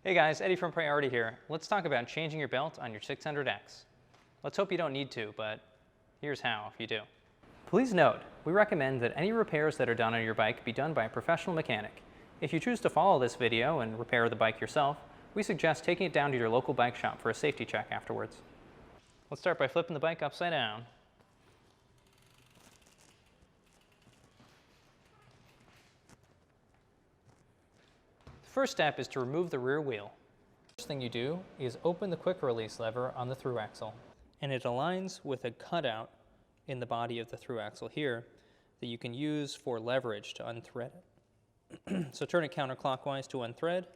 Hey guys, Eddie from Priority here. Let's talk about changing your belt on your 600X. Let's hope you don't need to, but here's how if you do. Please note, we recommend that any repairs that are done on your bike be done by a professional mechanic. If you choose to follow this video and repair the bike yourself, we suggest taking it down to your local bike shop for a safety check afterwards. Let's start by flipping the bike upside down. The first step is to remove the rear wheel. The first thing you do is open the quick release lever on the through axle, and it aligns with a cutout in the body of the through axle here that you can use for leverage to unthread it. So turn it counterclockwise to unthread.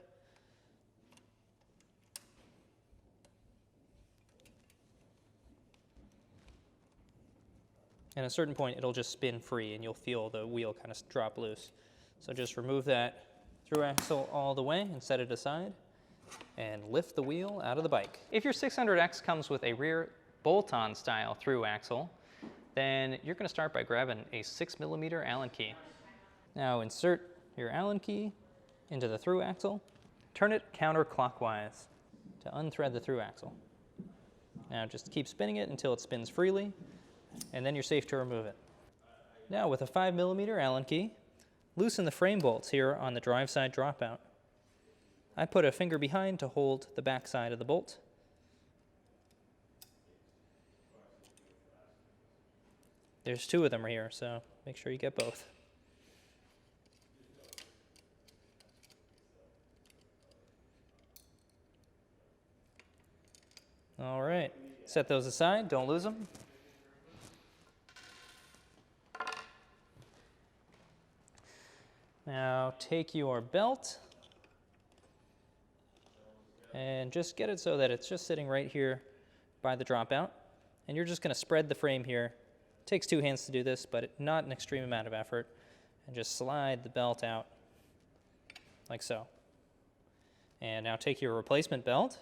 And at a certain point it'll just spin free and you'll feel the wheel kind of drop loose. So just remove that through axle all the way and set it aside and lift the wheel out of the bike. If your 600X comes with a rear bolt-on style through axle, then you're going to start by grabbing a 6mm Allen key. Now insert your Allen key into the through axle, turn it counterclockwise to unthread the through axle. Now just keep spinning it until it spins freely, and then you're safe to remove it. Now with a 5mm Allen key, loosen the frame bolts here on the drive side dropout. I put a finger behind to hold the back side of the bolt. There's two of them here, so make sure you get both. All right, set those aside, don't lose them. Now take your belt and just get it so that it's just sitting right here by the dropout. And you're just going to spread the frame here. It takes two hands to do this, but not an extreme amount of effort. And just slide the belt out like so. And now take your replacement belt,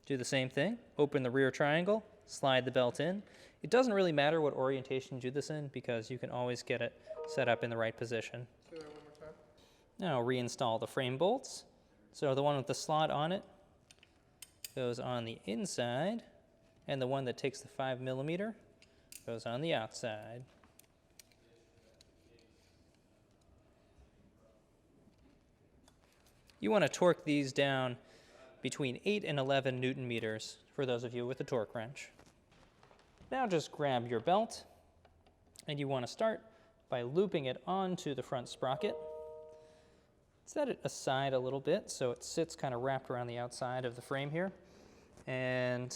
do the same thing, open the rear triangle, slide the belt in. It doesn't really matter what orientation you do this in because you can always get it set up in the right position. Now reinstall the frame bolts. So the one with the slot on it goes on the inside, and the one that takes the 5mm goes on the outside. You want to torque these down between 8 and 11 Newton meters for those of you with a torque wrench. Now just grab your belt, and you want to start by looping it onto the front sprocket. Set it aside a little bit so it sits kind of wrapped around the outside of the frame here. And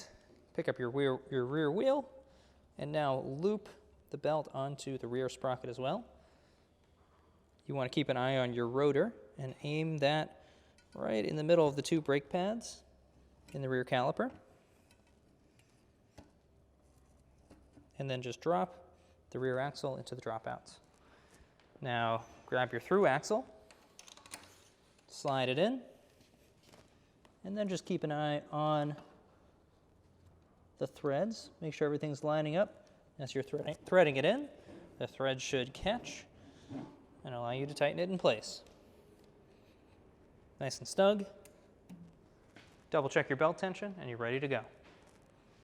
pick up your rear wheel, and now loop the belt onto the rear sprocket as well. You want to keep an eye on your rotor and aim that right in the middle of the two brake pads in the rear caliper. And then just drop the rear axle into the dropouts. Now grab your through axle, slide it in, and then just keep an eye on the threads. Make sure everything's lining up. As you're threading it in, the thread should catch and allow you to tighten it in place. Nice and snug. Double check your belt tension and you're ready to go.